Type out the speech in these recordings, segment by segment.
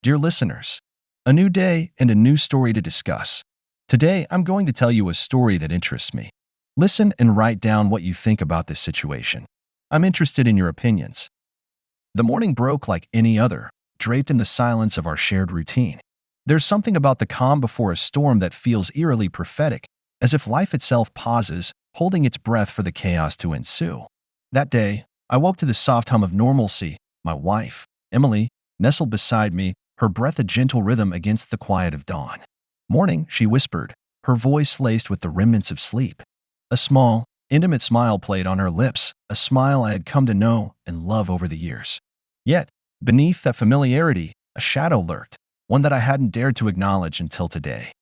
Dear listeners, a new day and a new story to discuss. Today, I'm going to tell you a story that interests me. Listen and write down what you think about this situation. I'm interested in your opinions. The morning broke like any other, draped in the silence of our shared routine. There's something about the calm before a storm that feels eerily prophetic, as if life itself pauses, holding its breath for the chaos to ensue. That day, I woke to the soft hum of normalcy. My wife, Emily, nestled beside me, her breath a gentle rhythm against the quiet of dawn. Morning, she whispered, her voice laced with the remnants of sleep. A small, intimate smile played on her lips, a smile I had come to know and love over the years. Yet, beneath that familiarity, a shadow lurked, one that I hadn't dared to acknowledge until today.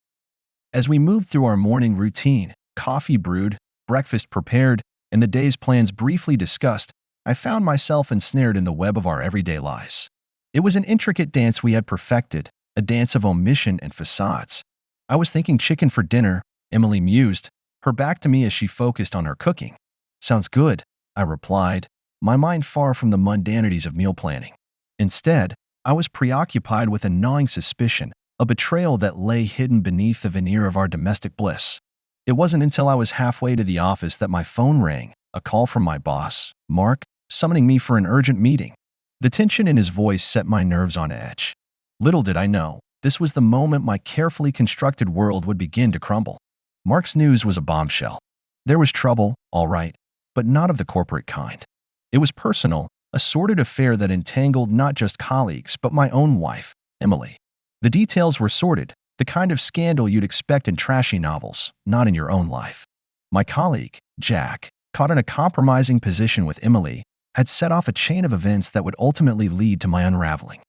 As we moved through our morning routine, coffee brewed, breakfast prepared, and the day's plans briefly discussed, I found myself ensnared in the web of our everyday lies. It was an intricate dance we had perfected, a dance of omission and facades. I was thinking chicken for dinner, Emily mused, her back to me as she focused on her cooking. Sounds good, I replied, my mind far from the mundanities of meal planning. Instead, I was preoccupied with a gnawing suspicion, a betrayal that lay hidden beneath the veneer of our domestic bliss. It wasn't until I was halfway to the office that my phone rang, a call from my boss, Mark, summoning me for an urgent meeting. The tension in his voice set my nerves on edge. Little did I know, this was the moment my carefully constructed world would begin to crumble. Mark's news was a bombshell. There was trouble, all right, but not of the corporate kind. It was personal, a sordid affair that entangled not just colleagues, but my own wife, Emily. The details were sordid, the kind of scandal you'd expect in trashy novels, not in your own life. My colleague, Jack, caught in a compromising position with Emily, had set off a chain of events that would ultimately lead to my unraveling.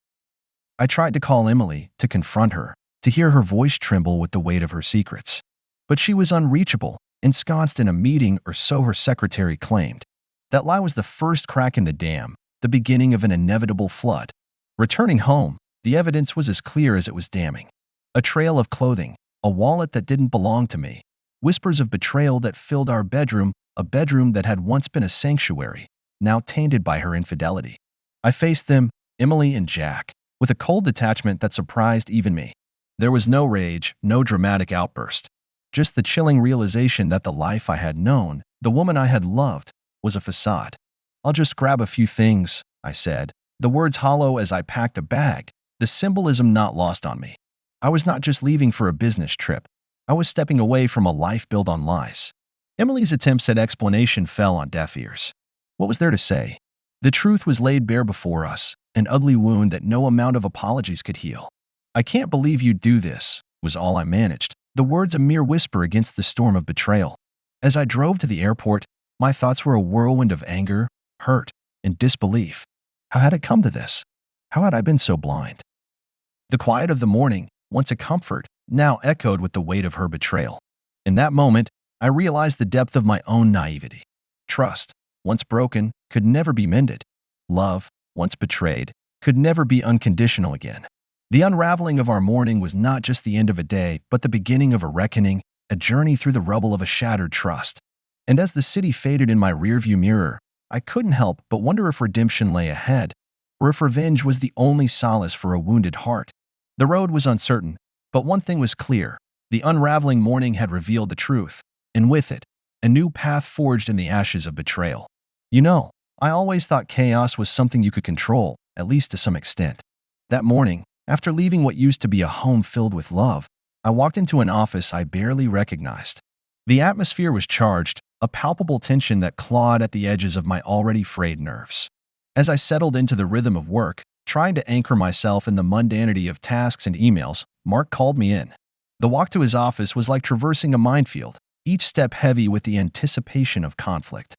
I tried to call Emily, to confront her, to hear her voice tremble with the weight of her secrets. But she was unreachable, ensconced in a meeting, or so her secretary claimed. That lie was the first crack in the dam, the beginning of an inevitable flood. Returning home, the evidence was as clear as it was damning. A trail of clothing, a wallet that didn't belong to me, whispers of betrayal that filled our bedroom, a bedroom that had once been a sanctuary, now tainted by her infidelity. I faced them, Emily and Jack, with a cold detachment that surprised even me. There was no rage, no dramatic outburst, just the chilling realization that the life I had known, the woman I had loved, was a facade. I'll just grab a few things, I said, the words hollow as I packed a bag, the symbolism not lost on me. I was not just leaving for a business trip. I was stepping away from a life built on lies. Emily's attempts at explanation fell on deaf ears. What was there to say? The truth was laid bare before us, an ugly wound that no amount of apologies could heal. I can't believe you'd do this, was all I managed, the words a mere whisper against the storm of betrayal. As I drove to the airport, my thoughts were a whirlwind of anger, hurt, and disbelief. How had it come to this? How had I been so blind? The quiet of the morning, once a comfort, now echoed with the weight of her betrayal. In that moment, I realized the depth of my own naivety. Trust, once broken, could never be mended. Love, once betrayed, could never be unconditional again. The unraveling of our morning was not just the end of a day, but the beginning of a reckoning, a journey through the rubble of a shattered trust. And as the city faded in my rearview mirror, I couldn't help but wonder if redemption lay ahead, or if revenge was the only solace for a wounded heart. The road was uncertain, but one thing was clear. The unraveling morning had revealed the truth, and with it, a new path forged in the ashes of betrayal. You know, I always thought chaos was something you could control, at least to some extent. That morning, after leaving what used to be a home filled with love, I walked into an office I barely recognized. The atmosphere was charged, a palpable tension that clawed at the edges of my already frayed nerves. As I settled into the rhythm of work, trying to anchor myself in the mundanity of tasks and emails, Mark called me in. The walk to his office was like traversing a minefield, each step heavy with the anticipation of conflict.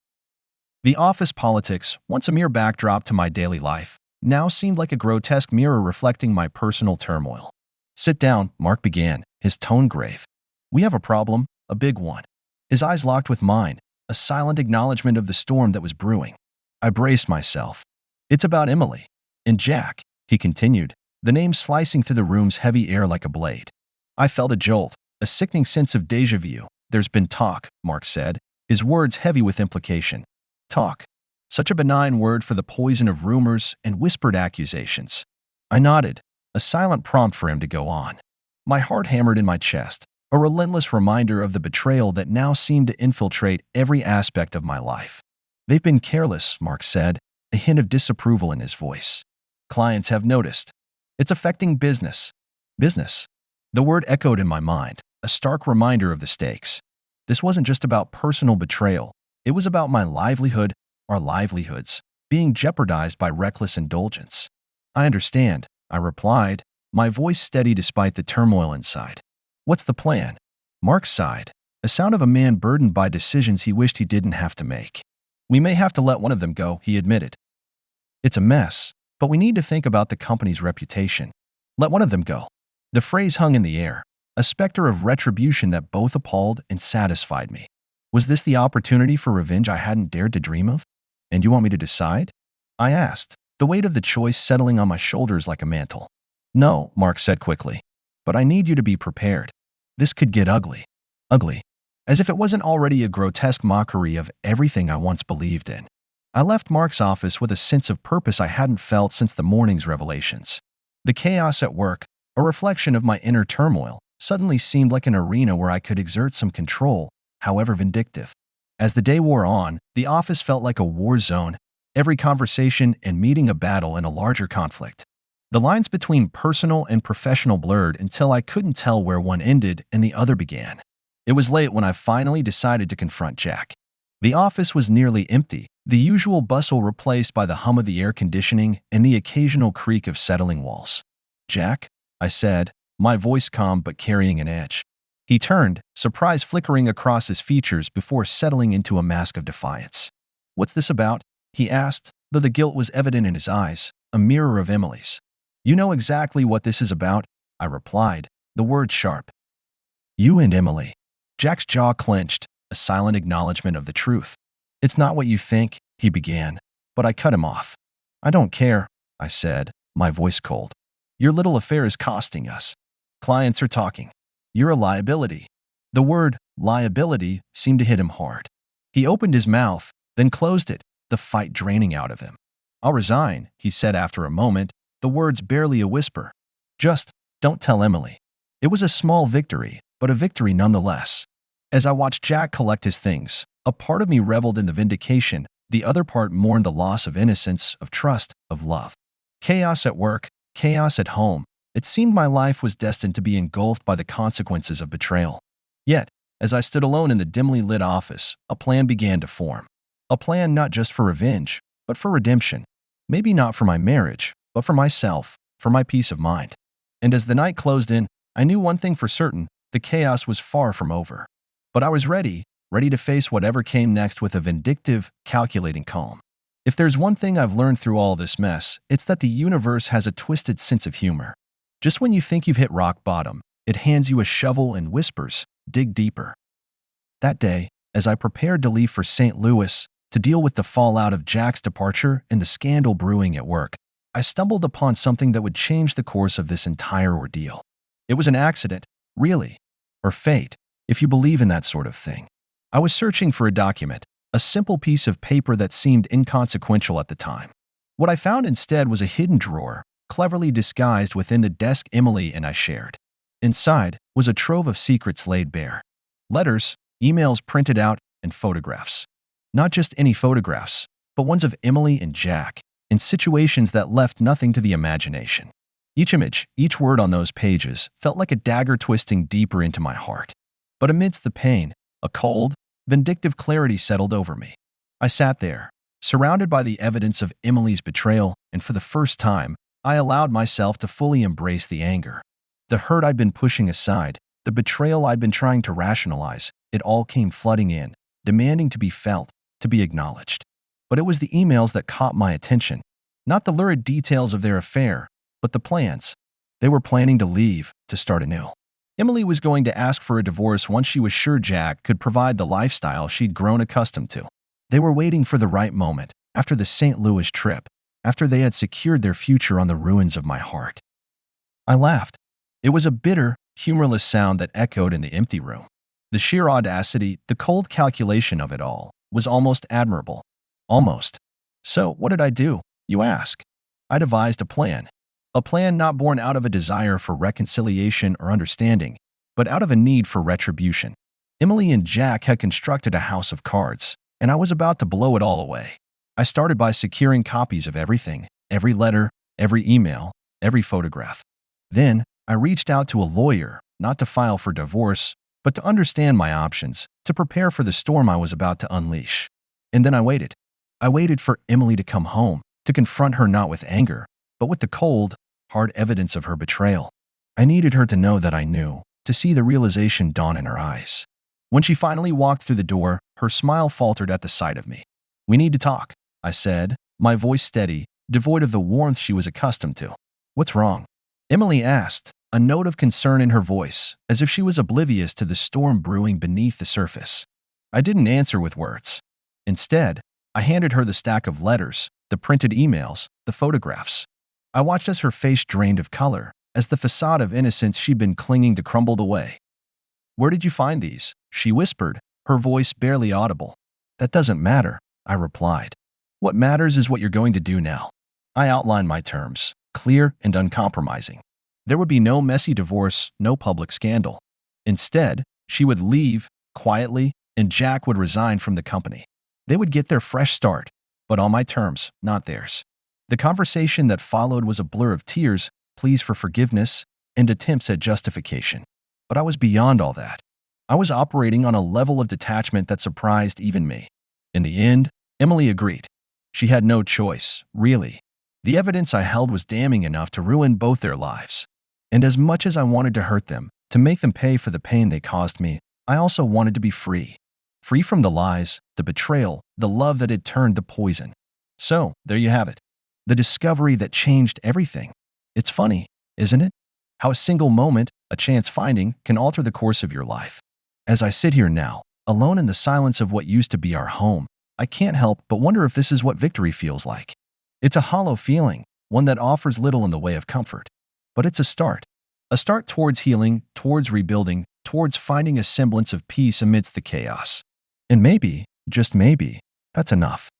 The office politics, once a mere backdrop to my daily life, now seemed like a grotesque mirror reflecting my personal turmoil. Sit down, Mark began, his tone grave. We have a problem, a big one. His eyes locked with mine, a silent acknowledgement of the storm that was brewing. I braced myself. It's about Emily. And Jack, he continued, the name slicing through the room's heavy air like a blade. I felt a jolt, a sickening sense of déjà vu. There's been talk, Mark said, his words heavy with implication. Talk. Such a benign word for the poison of rumors and whispered accusations. I nodded. a silent prompt for him to go on. My heart hammered in my chest, a relentless reminder of the betrayal that now seemed to infiltrate every aspect of my life. "They've been careless," Mark said, a hint of disapproval in his voice. "Clients have noticed. It's affecting business." Business. The word echoed in my mind, a stark reminder of the stakes. This wasn't just about personal betrayal. It was about my livelihood, our livelihoods, being jeopardized by reckless indulgence. "I understand," I replied, my voice steady despite the turmoil inside. "What's the plan?" Mark sighed, a sound of a man burdened by decisions he wished he didn't have to make. "We may have to let one of them go," he admitted. "It's a mess, but we need to think about the company's reputation. Let one of them go." The phrase hung in the air, a specter of retribution that both appalled and satisfied me. Was this the opportunity for revenge I hadn't dared to dream of? "And you want me to decide?" I asked, the weight of the choice settling on my shoulders like a mantle. "No," Mark said quickly, "but I need you to be prepared. This could get ugly." Ugly. As if it wasn't already a grotesque mockery of everything I once believed in. I left Mark's office with a sense of purpose I hadn't felt since the morning's revelations. The chaos at work, a reflection of my inner turmoil, suddenly seemed like an arena where I could exert some control, however vindictive. As the day wore on, the office felt like a war zone, every conversation and meeting a battle in a larger conflict. The lines between personal and professional blurred until I couldn't tell where one ended and the other began. It was late when I finally decided to confront Jack. The office was nearly empty, the usual bustle replaced by the hum of the air conditioning and the occasional creak of settling walls. "Jack," I said, my voice calm but carrying an edge. He turned, surprise flickering across his features before settling into a mask of defiance. "What's this about?" he asked, though the guilt was evident in his eyes, a mirror of Emily's. "You know exactly what this is about," I replied, the words sharp. "You and Emily." Jack's jaw clenched, a silent acknowledgement of the truth. "It's not what you think," he began, but I cut him off. "I don't care," I said, my voice cold. "Your little affair is costing us. Clients are talking. You're a liability." The word liability seemed to hit him hard. He opened his mouth, then closed it, the fight draining out of him. "I'll resign," he said after a moment, the words barely a whisper. "Just don't tell Emily." It was a small victory, but a victory nonetheless. As I watched Jack collect his things, a part of me reveled in the vindication, the other part mourned the loss of innocence, of trust, of love. Chaos at work, chaos at home. It seemed my life was destined to be engulfed by the consequences of betrayal. Yet, as I stood alone in the dimly lit office, a plan began to form. A plan not just for revenge, but for redemption. Maybe not for my marriage, but for myself, for my peace of mind. And as the night closed in, I knew one thing for certain: the chaos was far from over. But I was ready to face whatever came next with a vindictive, calculating calm. If there's one thing I've learned through all this mess, it's that the universe has a twisted sense of humor. Just when you think you've hit rock bottom, it hands you a shovel and whispers, "Dig deeper." That day, as I prepared to leave for St. Louis to deal with the fallout of Jack's departure and the scandal brewing at work, I stumbled upon something that would change the course of this entire ordeal. It was an accident, really, or fate, if you believe in that sort of thing. I was searching for a document, a simple piece of paper that seemed inconsequential at the time. What I found instead was a hidden drawer, cleverly disguised within the desk Emily and I shared. Inside was a trove of secrets laid bare. Letters, emails printed out, and photographs. Not just any photographs, but ones of Emily and Jack, in situations that left nothing to the imagination. Each image, each word on those pages felt like a dagger twisting deeper into my heart. But amidst the pain, a cold, vindictive clarity settled over me. I sat there, surrounded by the evidence of Emily's betrayal, and for the first time, I allowed myself to fully embrace the anger. The hurt I'd been pushing aside, the betrayal I'd been trying to rationalize, it all came flooding in, demanding to be felt, to be acknowledged. But it was the emails that caught my attention. Not the lurid details of their affair, but the plans. They were planning to leave, to start anew. Emily was going to ask for a divorce once she was sure Jack could provide the lifestyle she'd grown accustomed to. They were waiting for the right moment, after the St. Louis trip, after they had secured their future on the ruins of my heart. I laughed. It was a bitter, humorless sound that echoed in the empty room. The sheer audacity, the cold calculation of it all, was almost admirable. Almost. So, what did I do, you ask? I devised a plan. A plan not born out of a desire for reconciliation or understanding, but out of a need for retribution. Emily and Jack had constructed a house of cards, and I was about to blow it all away. I started by securing copies of everything, every letter, every email, every photograph. Then, I reached out to a lawyer, not to file for divorce, but to understand my options, to prepare for the storm I was about to unleash. And then I waited. I waited for Emily to come home, to confront her not with anger, but with the cold, hard evidence of her betrayal. I needed her to know that I knew, to see the realization dawn in her eyes. When she finally walked through the door, her smile faltered at the sight of me. "We need to talk," I said, my voice steady, devoid of the warmth she was accustomed to. "What's wrong?" Emily asked, a note of concern in her voice, as if she was oblivious to the storm brewing beneath the surface. I didn't answer with words. Instead, I handed her the stack of letters, the printed emails, the photographs. I watched as her face drained of color, as the facade of innocence she'd been clinging to crumbled away. "Where did you find these?" she whispered, her voice barely audible. "That doesn't matter," I replied. "What matters is what you're going to do now." I outlined my terms, clear and uncompromising. There would be no messy divorce, no public scandal. Instead, she would leave, quietly, and Jack would resign from the company. They would get their fresh start, but on my terms, not theirs. The conversation that followed was a blur of tears, pleas for forgiveness, and attempts at justification. But I was beyond all that. I was operating on a level of detachment that surprised even me. In the end, Emily agreed. She had no choice, really. The evidence I held was damning enough to ruin both their lives. And as much as I wanted to hurt them, to make them pay for the pain they caused me, I also wanted to be free. Free from the lies, the betrayal, the love that had turned to poison. So, there you have it. The discovery that changed everything. It's funny, isn't it? How a single moment, a chance finding, can alter the course of your life. As I sit here now, alone in the silence of what used to be our home, I can't help but wonder if this is what victory feels like. It's a hollow feeling, one that offers little in the way of comfort. But it's a start. A start towards healing, towards rebuilding, towards finding a semblance of peace amidst the chaos. And maybe, just maybe, that's enough.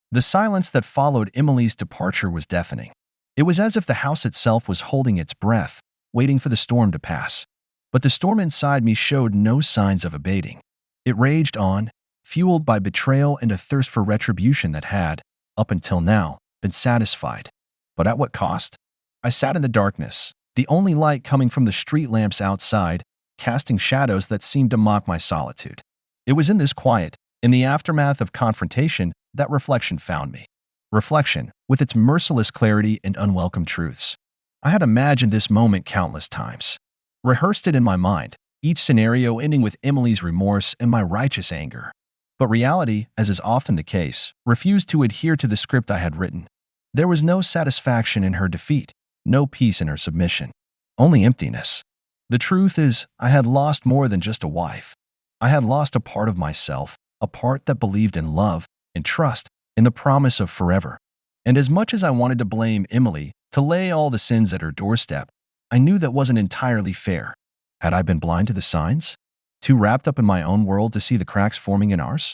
The silence that followed Emily's departure was deafening. It was as if the house itself was holding its breath, waiting for the storm to pass. But the storm inside me showed no signs of abating. It raged on, fueled by betrayal and a thirst for retribution that had, up until now, been satisfied. But at what cost? I sat in the darkness, the only light coming from the street lamps outside, casting shadows that seemed to mock my solitude. It was in this quiet, in the aftermath of confrontation, that reflection found me. Reflection, with its merciless clarity and unwelcome truths. I had imagined this moment countless times. Rehearsed it in my mind, each scenario ending with Emily's remorse and my righteous anger. But reality, as is often the case, refused to adhere to the script I had written. There was no satisfaction in her defeat, no peace in her submission, only emptiness. The truth is, I had lost more than just a wife. I had lost a part of myself, a part that believed in love, in trust, in the promise of forever. And as much as I wanted to blame Emily, to lay all the sins at her doorstep, I knew that wasn't entirely fair. Had I been blind to the signs? Too wrapped up in my own world to see the cracks forming in ours?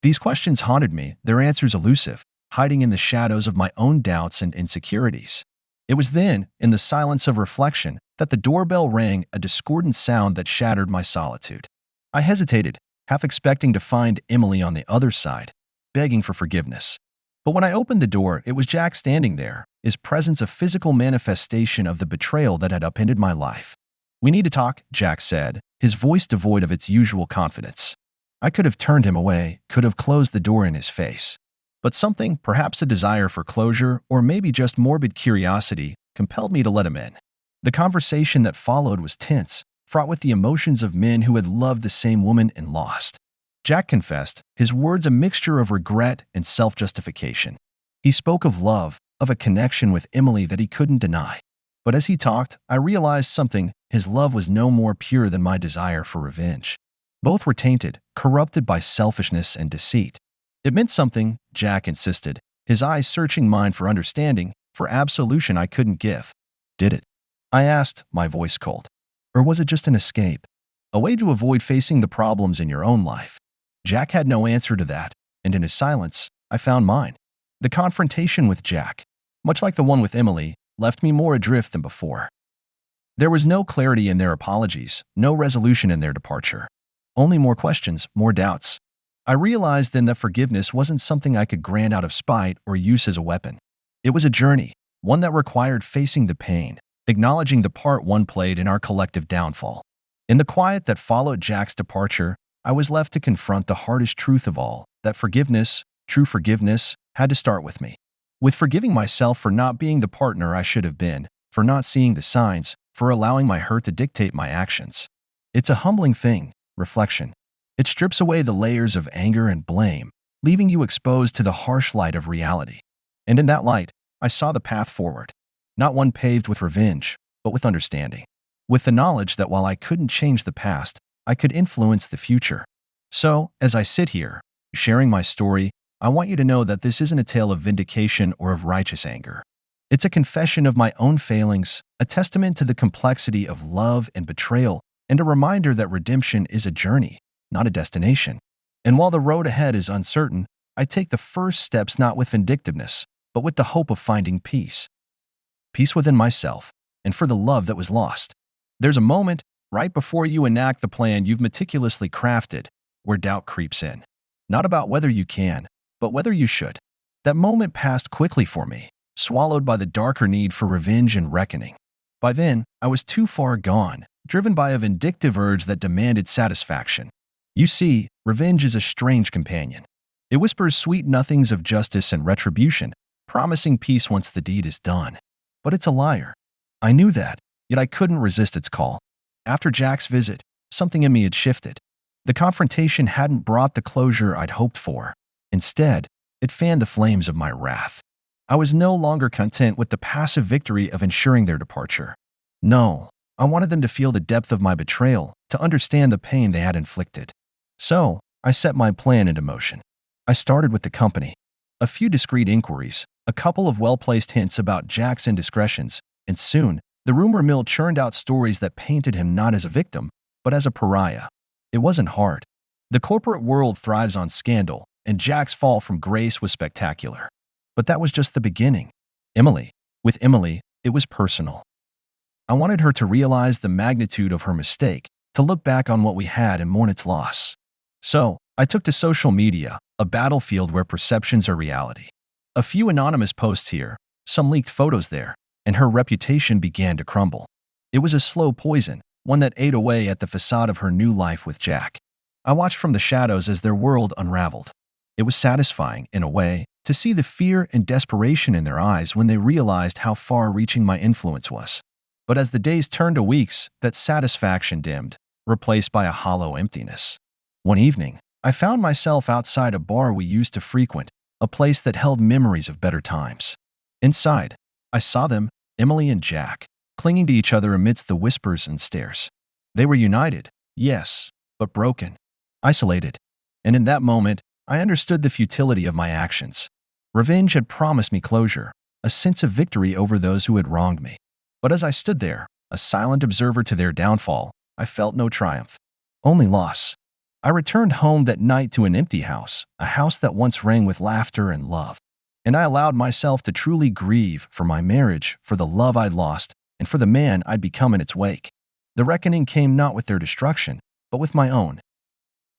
These questions haunted me, their answers elusive, hiding in the shadows of my own doubts and insecurities. It was then, in the silence of reflection, that the doorbell rang, a discordant sound that shattered my solitude. I hesitated, half expecting to find Emily on the other side, begging for forgiveness. But when I opened the door, it was Jack standing there, his presence a physical manifestation of the betrayal that had upended my life. "We need to talk," Jack said, his voice devoid of its usual confidence. I could have turned him away, could have closed the door in his face. But something, perhaps a desire for closure, or maybe just morbid curiosity, compelled me to let him in. The conversation that followed was tense, fraught with the emotions of men who had loved the same woman and lost. Jack confessed, his words a mixture of regret and self-justification. He spoke of love, of a connection with Emily that he couldn't deny. But as he talked, I realized something: his love was no more pure than my desire for revenge. Both were tainted, corrupted by selfishness and deceit. It meant something, Jack insisted, his eyes searching mine for understanding, for absolution I couldn't give. "Did it?" I asked, my voice cold. "Or was it just an escape? A way to avoid facing the problems in your own life?" Jack had no answer to that, and in his silence, I found mine. The confrontation with Jack, much like the one with Emily, left me more adrift than before. There was no clarity in their apologies, no resolution in their departure. Only more questions, more doubts. I realized then that forgiveness wasn't something I could grant out of spite or use as a weapon. It was a journey, one that required facing the pain, acknowledging the part one played in our collective downfall. In the quiet that followed Jack's departure, I was left to confront the hardest truth of all, that forgiveness, true forgiveness, had to start with me. With forgiving myself for not being the partner I should have been, for not seeing the signs, for allowing my hurt to dictate my actions. It's a humbling thing, reflection. It strips away the layers of anger and blame, leaving you exposed to the harsh light of reality. And in that light, I saw the path forward. Not one paved with revenge, but with understanding. With the knowledge that while I couldn't change the past, I could influence the future. So, as I sit here, sharing my story, I want you to know that this isn't a tale of vindication or of righteous anger. It's a confession of my own failings, a testament to the complexity of love and betrayal, and a reminder that redemption is a journey, not a destination. And while the road ahead is uncertain, I take the first steps not with vindictiveness, but with the hope of finding peace. Peace within myself, and for the love that was lost. There's a moment, right before you enact the plan you've meticulously crafted, where doubt creeps in. Not about whether you can, but whether you should. That moment passed quickly for me, swallowed by the darker need for revenge and reckoning. By then, I was too far gone, driven by a vindictive urge that demanded satisfaction. You see, revenge is a strange companion. It whispers sweet nothings of justice and retribution, promising peace once the deed is done. But it's a liar. I knew that, yet I couldn't resist its call. After Jack's visit, something in me had shifted. The confrontation hadn't brought the closure I'd hoped for. Instead, it fanned the flames of my wrath. I was no longer content with the passive victory of ensuring their departure. No, I wanted them to feel the depth of my betrayal, to understand the pain they had inflicted. So, I set my plan into motion. I started with the company. A few discreet inquiries, a couple of well-placed hints about Jack's indiscretions, and soon, the rumor mill churned out stories that painted him not as a victim, but as a pariah. It wasn't hard. The corporate world thrives on scandal, and Jack's fall from grace was spectacular. But that was just the beginning. With Emily, it was personal. I wanted her to realize the magnitude of her mistake, to look back on what we had and mourn its loss. So, I took to social media, a battlefield where perceptions are reality. A few anonymous posts here, some leaked photos there, and her reputation began to crumble. It was a slow poison, one that ate away at the facade of her new life with Jack. I watched from the shadows as their world unraveled. It was satisfying, in a way, to see the fear and desperation in their eyes when they realized how far-reaching my influence was. But as the days turned to weeks, that satisfaction dimmed, replaced by a hollow emptiness. One evening, I found myself outside a bar we used to frequent, a place that held memories of better times. Inside, I saw them, Emily and Jack, clinging to each other amidst the whispers and stares. They were united, yes, but broken, isolated. And in that moment, I understood the futility of my actions. Revenge had promised me closure, a sense of victory over those who had wronged me. But as I stood there, a silent observer to their downfall, I felt no triumph, only loss. I returned home that night to an empty house, a house that once rang with laughter and love. And I allowed myself to truly grieve for my marriage, for the love I'd lost, and for the man I'd become in its wake. The reckoning came not with their destruction, but with my own.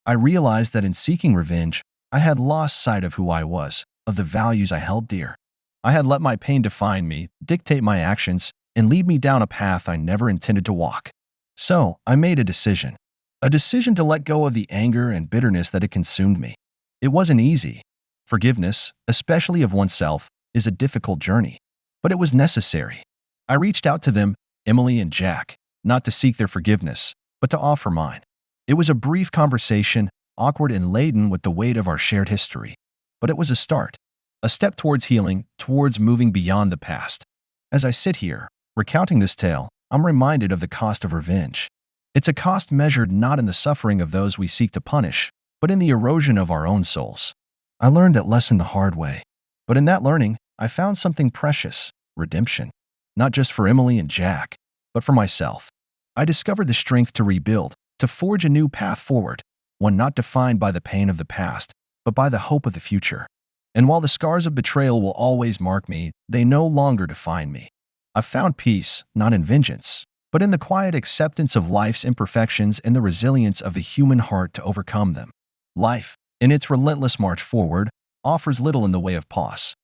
I realized that in seeking revenge, I had lost sight of who I was, of the values I held dear. I had let my pain define me, dictate my actions, and lead me down a path I never intended to walk. So, I made a decision. A decision to let go of the anger and bitterness that had consumed me. It wasn't easy. Forgiveness, especially of oneself, is a difficult journey. But it was necessary. I reached out to them, Emily and Jack, not to seek their forgiveness, but to offer mine. It was a brief conversation, awkward and laden with the weight of our shared history. But it was a start. A step towards healing, towards moving beyond the past. As I sit here, recounting this tale, I'm reminded of the cost of revenge. It's a cost measured not in the suffering of those we seek to punish, but in the erosion of our own souls. I learned that lesson the hard way. But in that learning, I found something precious, redemption. Not just for Emily and Jack, but for myself. I discovered the strength to rebuild, to forge a new path forward, one not defined by the pain of the past, but by the hope of the future. And while the scars of betrayal will always mark me, they no longer define me. I found peace, not in vengeance, but in the quiet acceptance of life's imperfections and the resilience of the human heart to overcome them. Life, in its relentless march forward, offers little in the way of pause.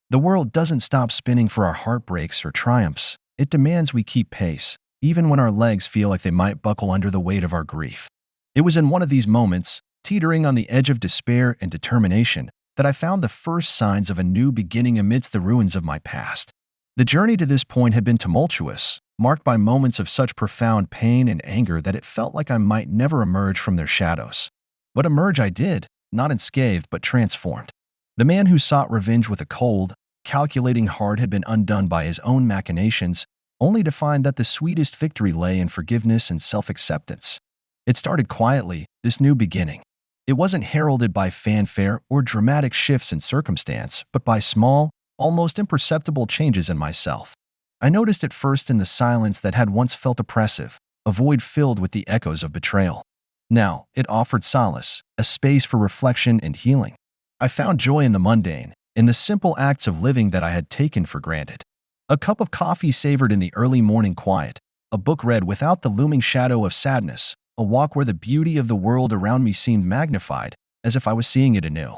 The world doesn't stop spinning for our heartbreaks or triumphs. It demands we keep pace, even when our legs feel like they might buckle under the weight of our grief. It was in one of these moments, teetering on the edge of despair and determination, that I found the first signs of a new beginning amidst the ruins of my past. The journey to this point had been tumultuous, marked by moments of such profound pain and anger that it felt like I might never emerge from their shadows. But emerge I did, not unscathed but transformed. The man who sought revenge with a cold, calculating heart had been undone by his own machinations, only to find that the sweetest victory lay in forgiveness and self-acceptance. It started quietly, this new beginning. It wasn't heralded by fanfare or dramatic shifts in circumstance, but by small, almost imperceptible changes in myself. I noticed it first in the silence that had once felt oppressive, a void filled with the echoes of betrayal. Now, it offered solace, a space for reflection and healing. I found joy in the mundane, in the simple acts of living that I had taken for granted. A cup of coffee savored in the early morning quiet, a book read without the looming shadow of sadness, a walk where the beauty of the world around me seemed magnified, as if I was seeing it anew.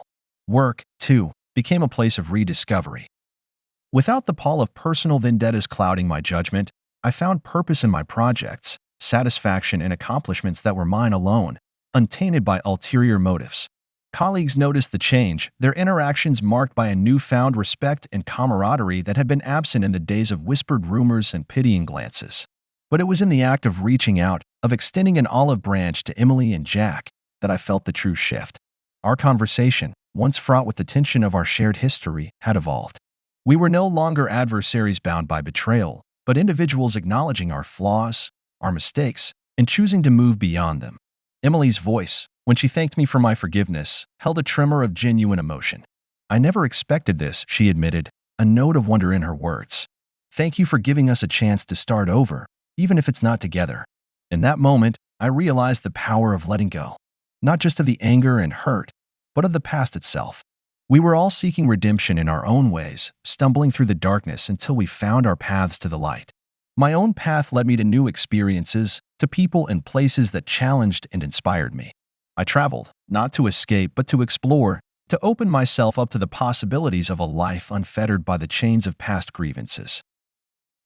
Work, too, became a place of rediscovery. Without the pall of personal vendettas clouding my judgment, I found purpose in my projects, satisfaction in accomplishments that were mine alone, untainted by ulterior motives. Colleagues noticed the change, their interactions marked by a newfound respect and camaraderie that had been absent in the days of whispered rumors and pitying glances. But it was in the act of reaching out, of extending an olive branch to Emily and Jack, that I felt the true shift. Our conversation, once fraught with the tension of our shared history, had evolved. We were no longer adversaries bound by betrayal, but individuals acknowledging our flaws, our mistakes, and choosing to move beyond them. Emily's voice, when she thanked me for my forgiveness, held a tremor of genuine emotion. I never expected this, she admitted, a note of wonder in her words. Thank you for giving us a chance to start over, even if it's not together. In that moment, I realized the power of letting go, not just of the anger and hurt, but of the past itself. We were all seeking redemption in our own ways, stumbling through the darkness until we found our paths to the light. My own path led me to new experiences, to people and places that challenged and inspired me. I traveled, not to escape, but to explore, to open myself up to the possibilities of a life unfettered by the chains of past grievances.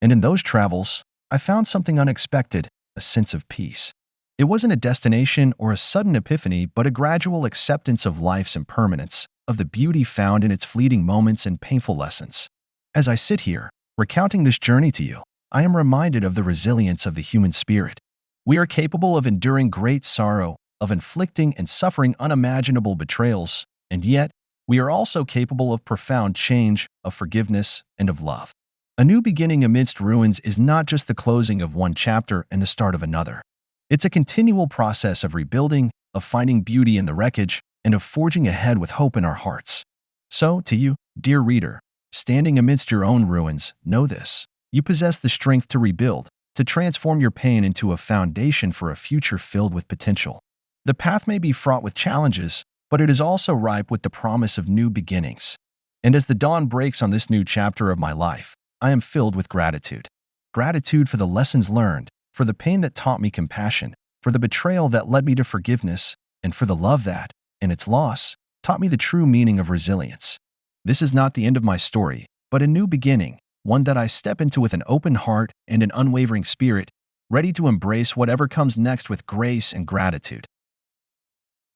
And in those travels, I found something unexpected, a sense of peace. It wasn't a destination or a sudden epiphany, but a gradual acceptance of life's impermanence, of the beauty found in its fleeting moments and painful lessons. As I sit here, recounting this journey to you, I am reminded of the resilience of the human spirit. We are capable of enduring great sorrow, of inflicting and suffering unimaginable betrayals, and yet, we are also capable of profound change, of forgiveness, and of love. A new beginning amidst ruins is not just the closing of one chapter and the start of another. It's a continual process of rebuilding, of finding beauty in the wreckage, and of forging ahead with hope in our hearts. So, to you, dear reader, standing amidst your own ruins, know this. You possess the strength to rebuild, to transform your pain into a foundation for a future filled with potential. The path may be fraught with challenges, but it is also ripe with the promise of new beginnings. And as the dawn breaks on this new chapter of my life, I am filled with gratitude. Gratitude for the lessons learned, for the pain that taught me compassion, for the betrayal that led me to forgiveness, and for the love that, in its loss, taught me the true meaning of resilience. This is not the end of my story, but a new beginning, one that I step into with an open heart and an unwavering spirit, ready to embrace whatever comes next with grace and gratitude.